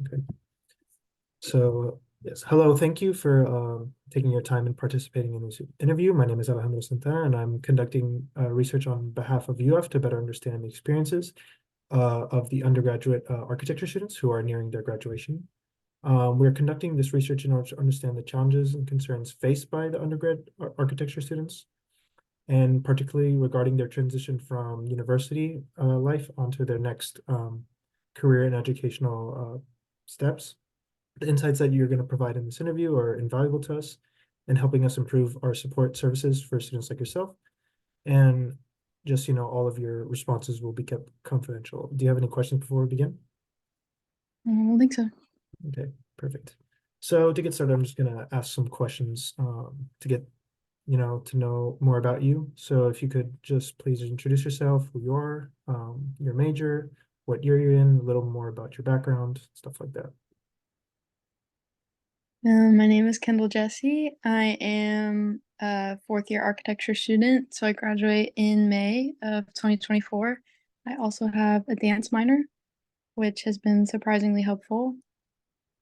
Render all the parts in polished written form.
Okay. So, yes, hello. Thank you for taking your time and participating in this interview. My name is Alejandro Santana, and I'm conducting research on behalf of UF to better understand the experiences of the undergraduate architecture students who are nearing their graduation. We're conducting this research in order to understand the challenges and concerns faced by the undergrad architecture students, and particularly regarding their transition from university life onto their next career and educational steps. The insights that you're going to provide in this interview are invaluable to us in helping us improve our support services for students like yourself. And just, all of your responses will be kept confidential. Do you have any questions before we begin? I don't think so. Okay, perfect. So to get started, I'm just going to ask some questions to get, to know more about you. So if you could just please introduce yourself, who you are, your major, what year you're in, a little more about your background, stuff like that. My name is Kendall Jesse. I am a fourth year architecture student, so I graduate in May of 2024. I also have a dance minor, which has been surprisingly helpful.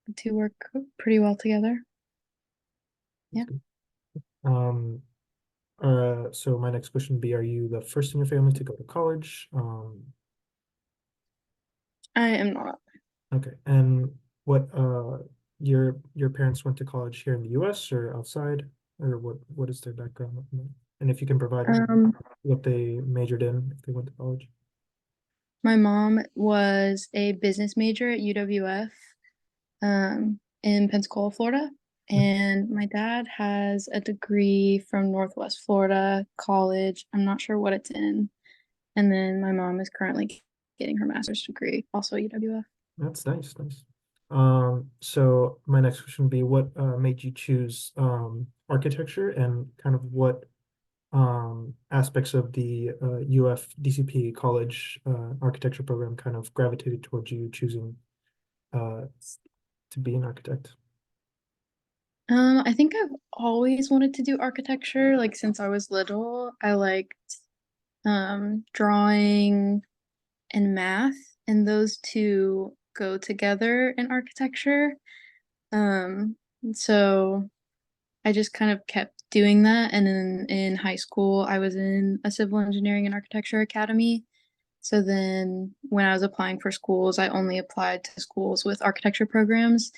The two work pretty well together. That's Yeah, good. Um, so my next question would be, are you the first in your family to go to college? I am not. Okay, and what your parents went to college here in the US or outside, or what is their background? And if you can provide any Um, what they majored in if they went to college. my mom was a business major at UWF, in Pensacola, Florida. Mhm. And my dad has a degree from Northwest Florida College. I'm not sure what it's in. And then my mom is currently getting her master's degree, also at UWF. That's nice, nice. So my next question would be, what made you choose architecture and kind of what aspects of the UF DCP college architecture program kind of gravitated towards you choosing uh, to be an architect? I think I've always wanted to do architecture. Like since I was little, I liked drawing and math, and those two go together in architecture. So I just kind of kept doing that. And then in high school, I was in a civil engineering and architecture academy. So then when I was applying for schools, I only applied to schools with architecture programs.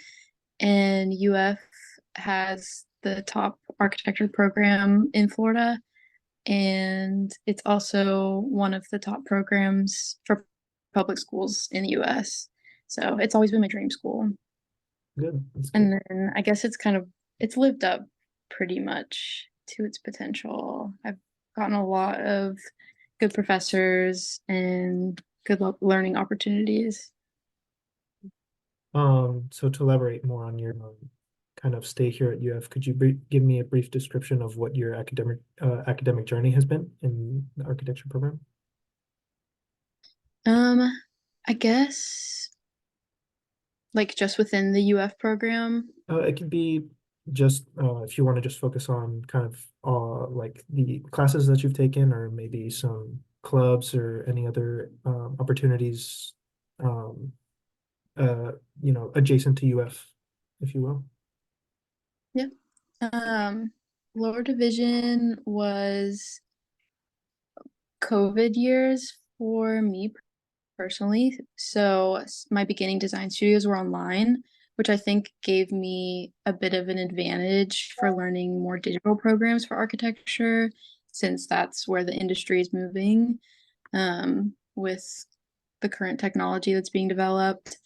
And UF has the top architecture program in Florida. And it's also one of the top programs for public schools in the US. So it's always been my dream school. Good, that's good. And then I guess it's lived up pretty much to its potential. I've gotten a lot of good professors and good learning opportunities. So to elaborate more on your kind of stay here at UF, could you give me a brief description of what your academic journey has been in the architecture program? Um, I guess like just within the UF program. It could be just if you want to just focus on kind of like the classes that you've taken, or maybe some clubs or any other opportunities, um, uh, adjacent to UF, if you will. Yeah. Um, Lower division was COVID years for me personally. So my beginning design studios were online, which I think gave me a bit of an advantage for learning more digital programs for architecture, since that's where the industry is moving, with the current technology that's being developed.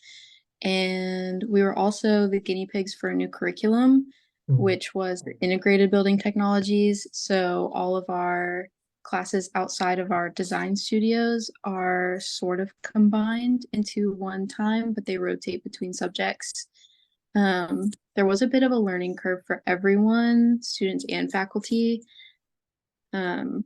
And we were also the guinea pigs for a new curriculum, Mhm. which was integrated building technologies. So all of our classes outside of our design studios are sort of combined into one time, but they rotate between subjects. There was a bit of a learning curve for everyone, students and faculty. Um,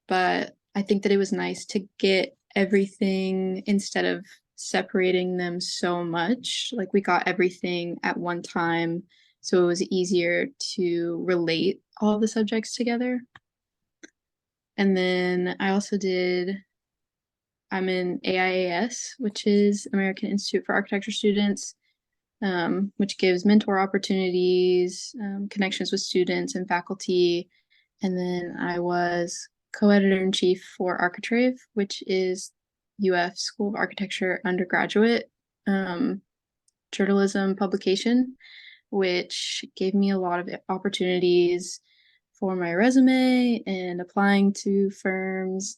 but I think that it was nice to get everything instead of separating them so much. Like we got everything at one time, so it was easier to relate all the subjects together. And then I'm in AIAS, which is American Institute for Architecture Students. which gives mentor opportunities, connections with students and faculty. And then I was co-editor-in-chief for Architrave, which is UF School of Architecture undergraduate journalism publication, which gave me a lot of opportunities for my resume and applying to firms.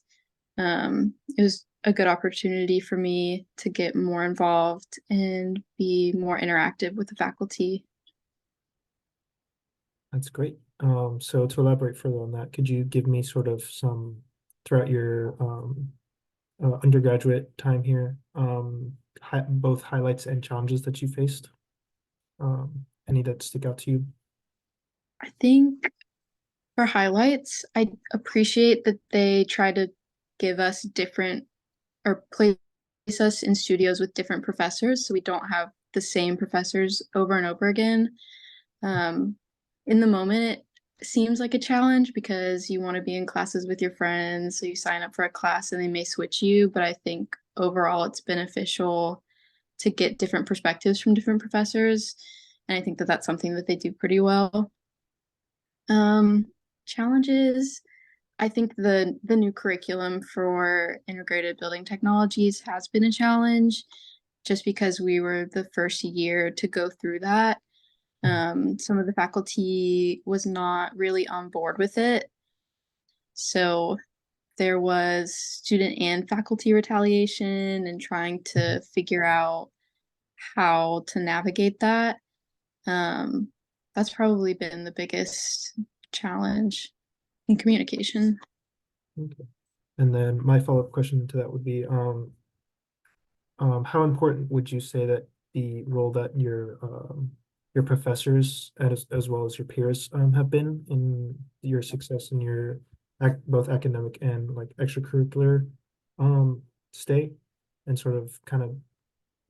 It was a good opportunity for me to get more involved and be more interactive with the faculty. That's great. So to elaborate further on that, could you give me sort of some throughout your undergraduate time here, both highlights and challenges that you faced? Any that stick out to you? I think for highlights, I appreciate that they try to give us different or place us in studios with different professors so we don't have the same professors over and over again. In the moment, it seems like a challenge because you want to be in classes with your friends, so you sign up for a class and they may switch you, but I think overall it's beneficial to get different perspectives from different professors, and I think that that's something that they do pretty well. Challenges, I think the new curriculum for integrated building technologies has been a challenge just because we were the first year to go through that. Some of the faculty was not really on board with it. So there was student and faculty retaliation and trying to figure out how to navigate that. That's probably been the biggest challenge in communication. Okay. And then my follow-up question to that would be, how important would you say that the role that your professors as well as your peers have been in your success in your both academic and like extracurricular stay, and sort of kind of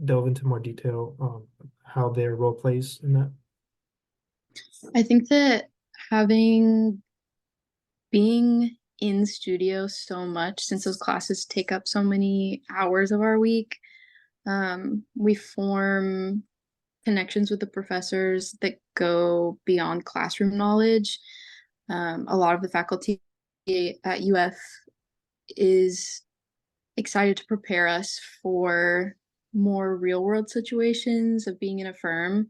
delve into more detail how their role plays in that? I think that having being in studio so much, since those classes take up so many hours of our week, we form connections with the professors that go beyond classroom knowledge. A lot of the faculty at UF is excited to prepare us for more real world situations of being in a firm.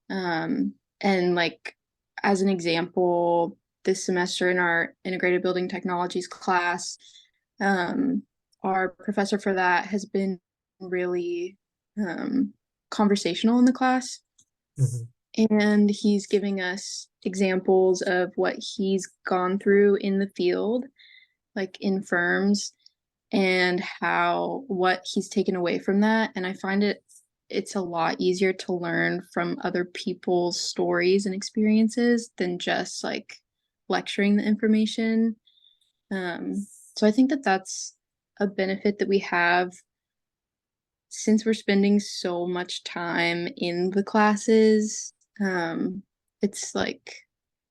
And like, as an example, this semester in our integrated building technologies class, our professor for that has been really conversational in the class. Mhm. And he's giving us examples of what he's gone through in the field, like in firms, and how what he's taken away from that. And I find it's a lot easier to learn from other people's stories and experiences than just like lecturing the information. So I think that that's a benefit that we have since we're spending so much time in the classes. It's like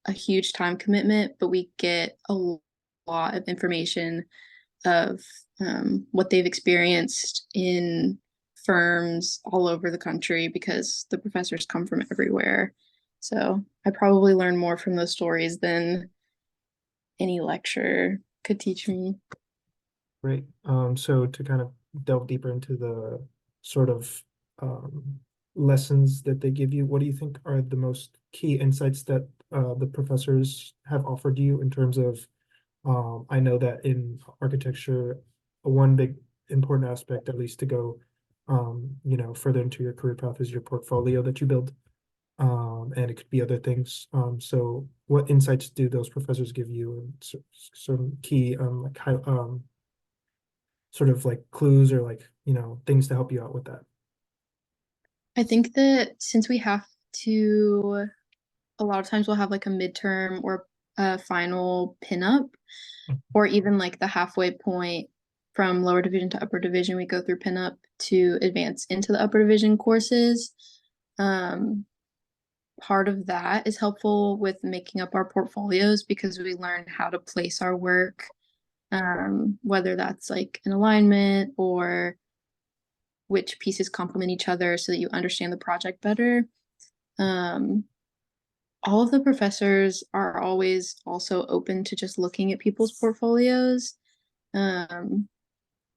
a huge time commitment, but we get a lot of information of what they've experienced in firms all over the country because the professors come from everywhere. So I probably learn more from those stories than any lecture could teach me. Great. So to kind of delve deeper into the sort of lessons that they give you, what do you think are the most key insights that the professors have offered you in terms of, I know that in architecture, one big important aspect, at least to go, further into your career path is your portfolio that you build. And it could be other things. So what insights do those professors give you, and some key sort of like clues or like, things to help you out with that? I think that since we have to, a lot of times we'll have like a midterm or a final pinup, or even like the halfway point from lower division to upper division, we go through pinup to advance into the upper division courses. Part of that is helpful with making up our portfolios because we learn how to place our work, whether that's like an alignment or which pieces complement each other so that you understand the project better. All of the professors are always also open to just looking at people's portfolios.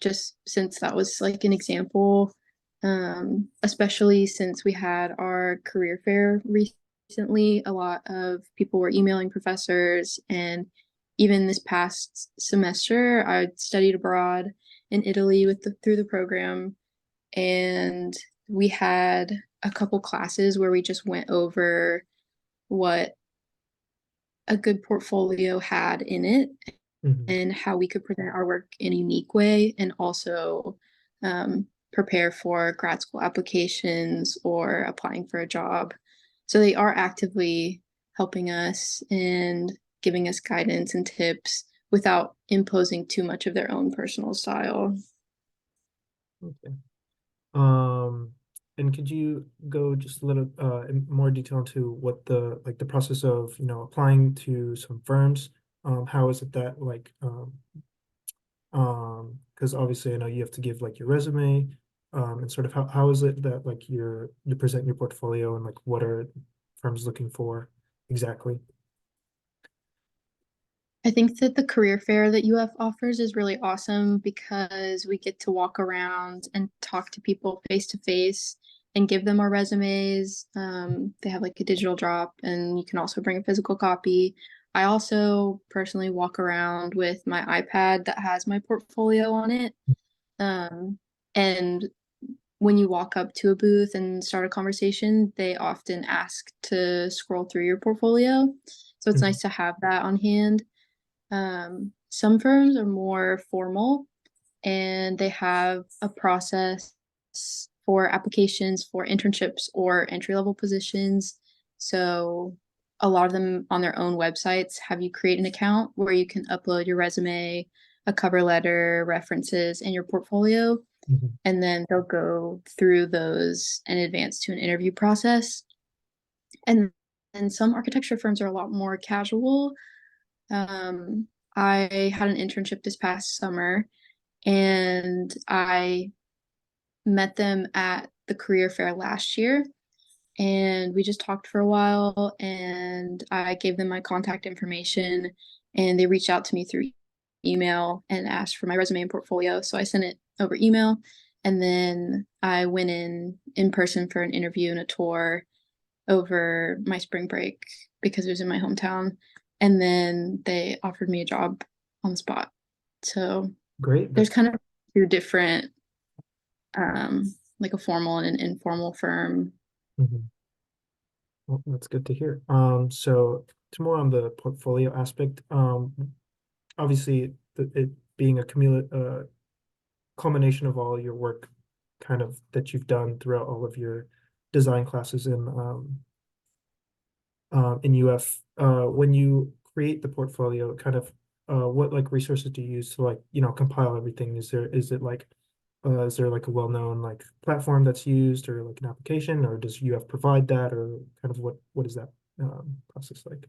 Just since that was like an example, especially since we had our career fair recently, a lot of people were emailing professors. And even this past semester, I studied abroad in Italy through the program, and we had a couple classes where we just went over what a good portfolio had in it Mhm. and how we could present our work in a unique way, and also prepare for grad school applications or applying for a job. So they are actively helping us and giving us guidance and tips without imposing too much of their own personal style. Okay. Um, and could you go just a little in more detail into what the like the process of, applying to some firms? How is it that like because obviously I know you have to give like your resume, and sort of how is it that like you present your portfolio and like what are firms looking for exactly? I think that the career fair that UF offers is really awesome because we get to walk around and talk to people face to face and give them our resumes. They have like a digital drop, and you can also bring a physical copy. I also personally walk around with my iPad that has my portfolio on it. Um, and when you walk up to a booth and start a conversation, they often ask to scroll through your portfolio. So it's Mhm. nice to have that on hand. Some firms are more formal and they have a process for applications for internships or entry level positions. So a lot of them on their own websites have you create an account where you can upload your resume, a cover letter, references, and your portfolio. Mhm. And then they'll go through those and advance to an interview process. And then some architecture firms are a lot more casual. um, I had an internship this past summer, and I met them at the career fair last year. And we just talked for a while, and I gave them my contact information, and they reached out to me through email and asked for my resume and portfolio. So I sent it over email, and then I went in person for an interview and a tour over my spring break because it was in my hometown. And then they offered me a job on the spot. So Great. there's That's kind of two different, like a formal and an informal firm. mhm. Well, that's good to hear. So to more on the portfolio aspect, obviously it being a culmination of all your work kind of that you've done throughout all of your design classes in UF, when you create the portfolio, kind of what like resources do you use to like, compile everything? Is there like a well-known like platform that's used or like an application, or does UF provide that, or kind of what is that process like?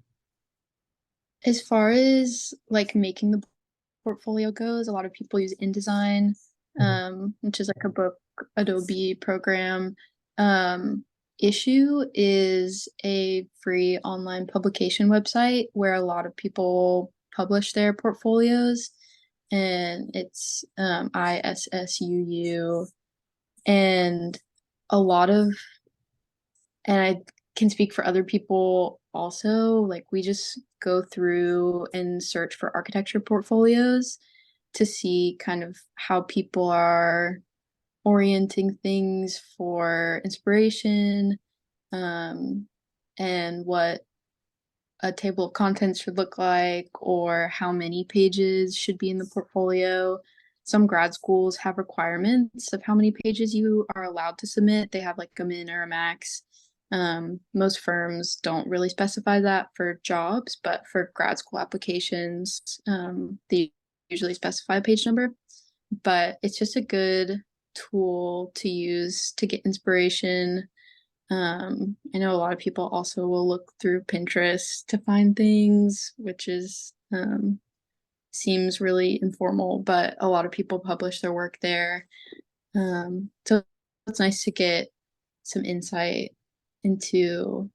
As far as like making the portfolio goes, a lot of people use InDesign, Mhm. which is like a book Adobe program. Issue is a free online publication website where a lot of people publish their portfolios, and it's ISSUU. And a lot of, and I can speak for other people also, like we just go through and search for architecture portfolios to see kind of how people are orienting things for inspiration, um, and what a table of contents should look like, or how many pages should be in the portfolio. Some grad schools have requirements of how many pages you are allowed to submit. They have like a min or a max. Most firms don't really specify that for jobs, but for grad school applications, they usually specify a page number. But it's just a good tool to use to get inspiration. I know a lot of people also will look through Pinterest to find things, which is seems really informal, but a lot of people publish their work there. So it's nice to get some insight into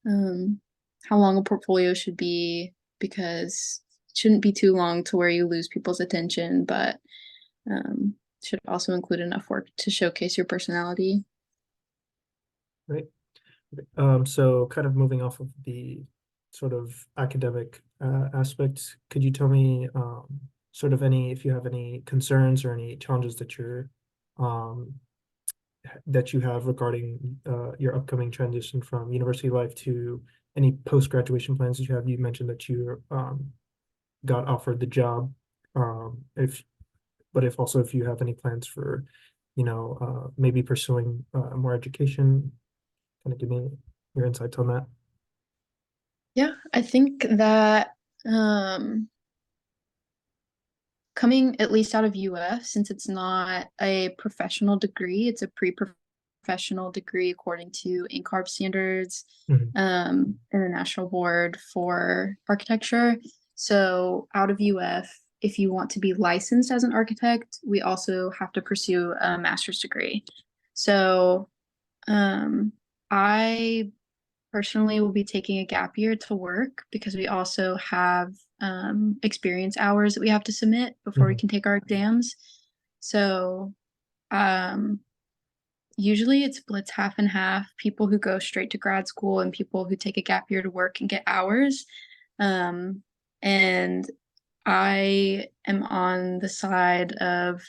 how long a portfolio should be, because it shouldn't be too long to where you lose people's attention, but should also include enough work to showcase your personality. Right. So kind of moving off of the sort of academic aspects, could you tell me sort of if you have any concerns or any challenges um, that you have regarding your upcoming transition from university life to any post-graduation plans that you have? You mentioned that you got offered the job. If but if also if you have any plans for, maybe pursuing more education, kind of give me your insights on that. Yeah, I think that um, coming at least out of UF, since it's not a professional degree, it's a pre-professional degree according to NCARB standards, Mhm. International Board for Architecture. So out of UF, if you want to be licensed as an architect, we also have to pursue a master's degree. So um, I personally will be taking a gap year to work because we also have experience hours that we have to submit before we Mhm. can take our exams. So um, usually it splits half and half, people who go straight to grad school and people who take a gap year to work and get hours. Um, and I am on the side of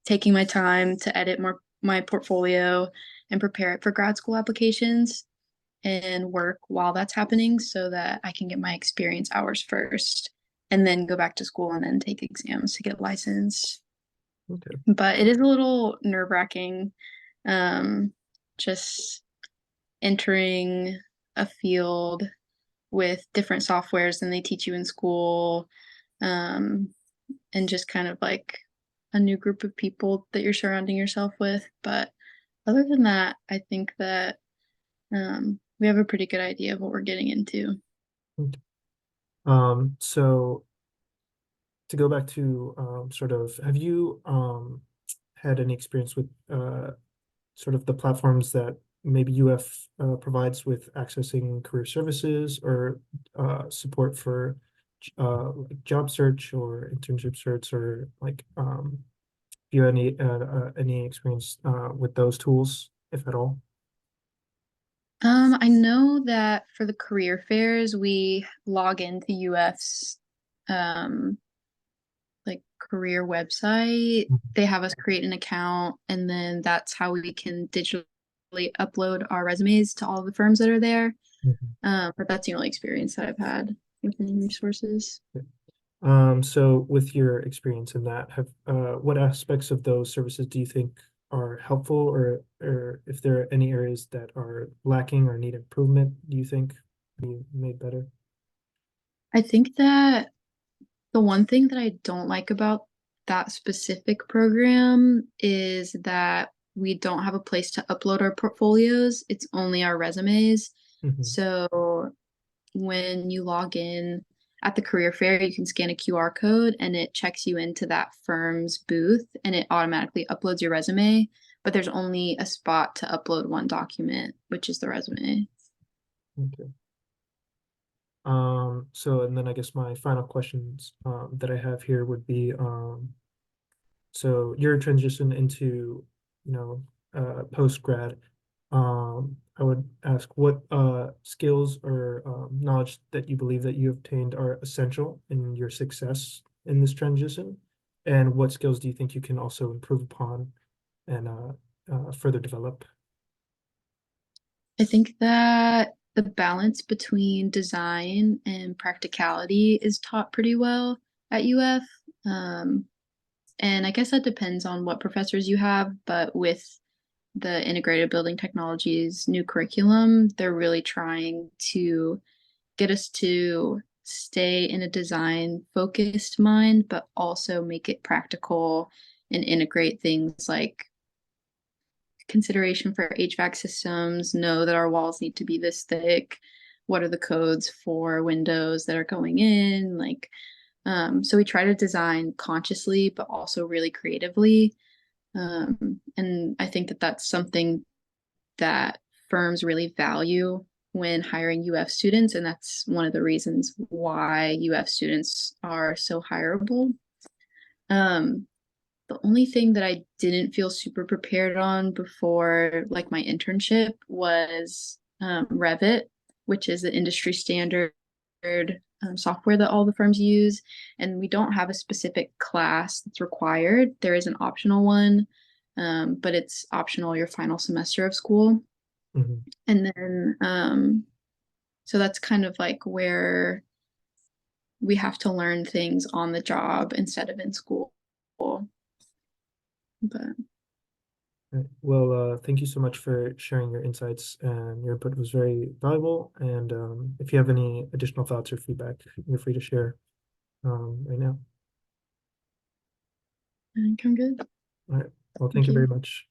taking my time to edit my portfolio and prepare it for grad school applications and work while that's happening so that I can get my experience hours first and then go back to school and then take exams to get licensed. Okay. But it is a little nerve-wracking, um, just entering a field with different softwares than they teach you in school, um, and just kind of like a new group of people that you're surrounding yourself with. But other than that, I think that we have a pretty good idea of what we're getting into. Okay. So to go back to sort of, have you had any experience with sort of the platforms that maybe UF provides with accessing career services or support for like job search or internship search, or like do you have any experience with those tools, if at all? I know that for the career fairs, we log into UF's um, like career website. They have us create an account, and then that's how we can digitally upload our resumes to all the firms that are there. Mhm. But that's the only experience that I've had with any resources. So with your experience in that, what aspects of those services do you think are helpful, or if there are any areas that are lacking or need improvement, do you think be made better? I think that the one thing that I don't like about that specific program is that we don't have a place to upload our portfolios. It's only our resumes. Mhm. So when you log in at the career fair, you can scan a QR code and it checks you into that firm's booth and it automatically uploads your resume. But there's only a spot to upload one document, which is the resume. Okay. So and then I guess my final questions that I have here would be so your transition into, post grad, I would ask what skills or knowledge that you believe that you obtained are essential in your success in this transition, and what skills do you think you can also improve upon and further develop? I think that the balance between design and practicality is taught pretty well at UF. Um, and I guess that depends on what professors you have, but with the integrated building technologies new curriculum, they're really trying to get us to stay in a design focused mind, but also make it practical and integrate things like consideration for HVAC systems, know that our walls need to be this thick. What are the codes for windows that are going in? So we try to design consciously, but also really creatively. And I think that that's something that firms really value when hiring UF students, and that's one of the reasons why UF students are so hireable. Um, the only thing that I didn't feel super prepared on before like my internship was Revit, which is the industry standard software that all the firms use. And we don't have a specific class that's required. There is an optional one, but it's optional your final semester of school. Mhm. And then, so that's kind of like where we have to learn things on the job instead of in school. But Right. Well, thank you so much for sharing your insights, and your input was very valuable. And if you have any additional thoughts or feedback, you're free to share right now. I think I'm good. All right. Well, thank Thank you very you. much.